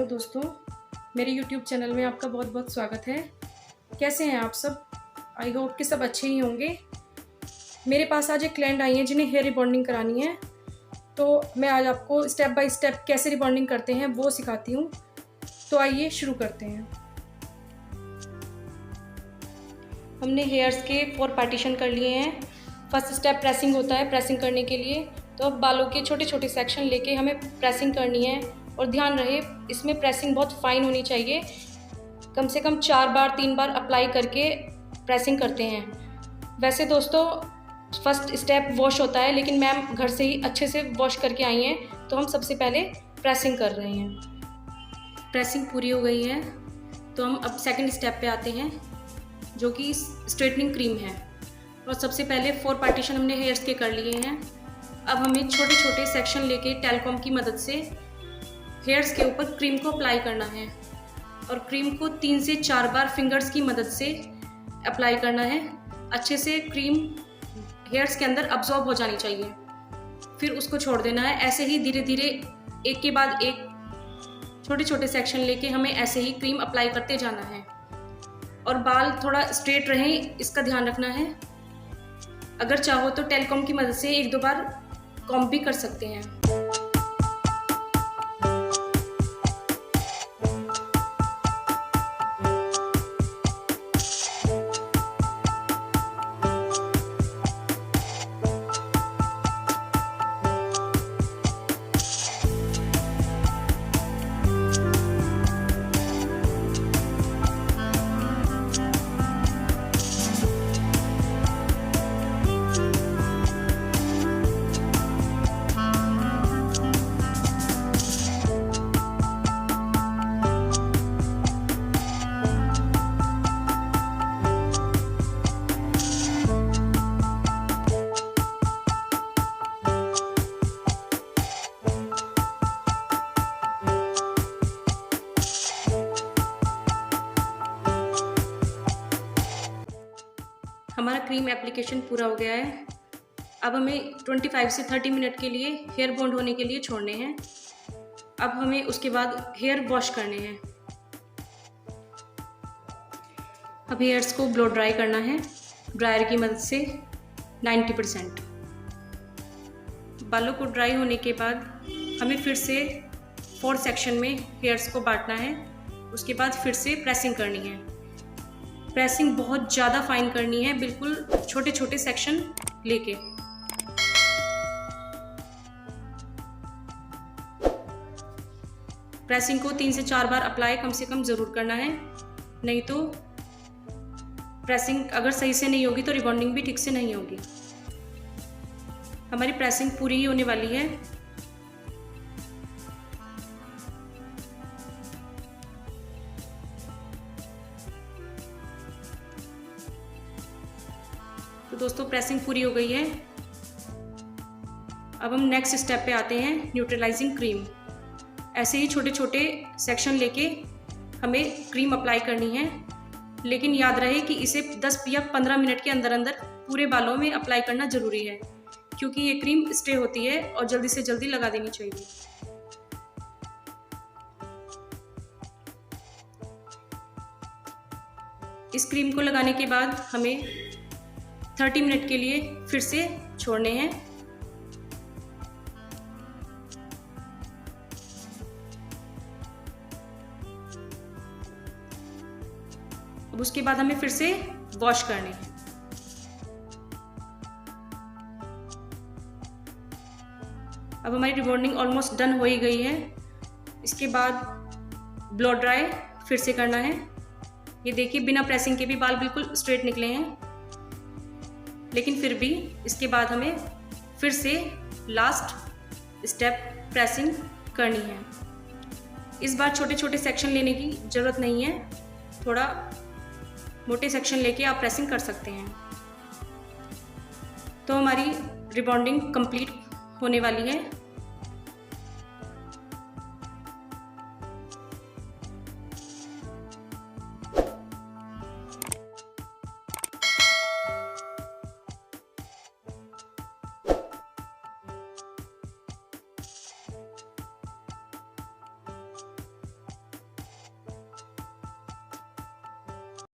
दोस्तों, मेरे YouTube channel में आपका बहुत बहुत स्वागत है। कैसे हैं आप सब? आई होप कि सब अच्छे ही होंगे। मेरे पास आज एक क्लाइंट आई हैं जिन्हें हेयर रिबॉन्डिंग करानी है, तो मैं आज आपको स्टेप बाय स्टेप कैसे रिबॉन्डिंग करते हैं वो सिखाती हूँ। तो आइए शुरू करते हैं। हमने हेयर्स के 4 पार्टीशन कर लिए हैं। फर्स्ट स्टेप प्रेसिंग होता है। प्रेसिंग करने के लिए तो अब बालों के छोटे छोटे सेक्शन लेके हमें प्रेसिंग करनी है, और ध्यान रहे इसमें प्रेसिंग बहुत फाइन होनी चाहिए। कम से कम 4 बार 3 बार अप्लाई करके प्रेसिंग करते हैं। वैसे दोस्तों फर्स्ट स्टेप वॉश होता है, लेकिन मैम घर से ही अच्छे से वॉश करके आई हैं, तो हम सबसे पहले प्रेसिंग कर रहे हैं। प्रेसिंग पूरी हो गई है तो हम अब सेकंड स्टेप पे आते हैं, जो कि स्ट्रेटनिंग क्रीम है। और सबसे पहले 4 पार्टीशन हमने हेयर्स के कर लिए हैं। अब हमें छोटे छोटे सेक्शन लेके टेलकॉम की मदद से हेयर्स के ऊपर क्रीम को अप्लाई करना है, और क्रीम को 3 से 4 बार फिंगर्स की मदद से अप्लाई करना है। अच्छे से क्रीम हेयर्स के अंदर अब्जॉर्ब हो जानी चाहिए, फिर उसको छोड़ देना है। ऐसे ही धीरे धीरे एक के बाद एक छोटे छोटे सेक्शन लेके हमें ऐसे ही क्रीम अप्लाई करते जाना है, और बाल थोड़ा स्ट्रेट रहें इसका ध्यान रखना है। अगर चाहो तो टेलकॉम की मदद से 1-2 बार कॉम्ब भी कर सकते हैं। हमारा क्रीम एप्लीकेशन पूरा हो गया है। अब हमें 25 से 30 मिनट के लिए हेयर बॉन्ड होने के लिए छोड़ने हैं। अब हमें उसके बाद हेयर वॉश करने हैं। अब हेयर्स को ब्लो ड्राई करना है ड्रायर की मदद से 90%। बालों को ड्राई होने के बाद हमें फिर से 4 सेक्शन में हेयर्स को बांटना है। उसके बाद फिर से प्रेसिंग करनी है। प्रेसिंग बहुत ज़्यादा फाइन करनी है, बिल्कुल छोटे छोटे सेक्शन लेके। प्रेसिंग को 3 से 4 बार अप्लाई कम से कम ज़रूर करना है, नहीं तो प्रेसिंग अगर सही से नहीं होगी तो रिबॉन्डिंग भी ठीक से नहीं होगी। हमारी प्रेसिंग पूरी ही होने वाली है। तो दोस्तों प्रेसिंग पूरी हो गई है। अब हम नेक्स्ट स्टेप पे आते हैं, न्यूट्रलाइजिंग क्रीम। ऐसे ही छोटे छोटे सेक्शन लेके हमें क्रीम अप्लाई करनी है, लेकिन याद रहे कि इसे 10 या 15 मिनट के अंदर अंदर पूरे बालों में अप्लाई करना ज़रूरी है, क्योंकि ये क्रीम स्टे होती है और जल्दी से जल्दी लगा देनी चाहिए। इस क्रीम को लगाने के बाद हमें 30 मिनट के लिए फिर से छोड़ने हैं। अब उसके बाद हमें फिर से वॉश करने हैं। अब हमारी रिबॉन्डिंग ऑलमोस्ट डन हो ही गई है। इसके बाद ब्लो ड्राई फिर से करना है। ये देखिए बिना प्रेसिंग के भी बाल बिल्कुल स्ट्रेट निकले हैं, लेकिन फिर भी इसके बाद हमें फिर से लास्ट स्टेप प्रेसिंग करनी है। इस बार छोटे छोटे सेक्शन लेने की ज़रूरत नहीं है, थोड़ा मोटे सेक्शन लेके आप प्रेसिंग कर सकते हैं। तो हमारी रिबॉन्डिंग कंप्लीट होने वाली है।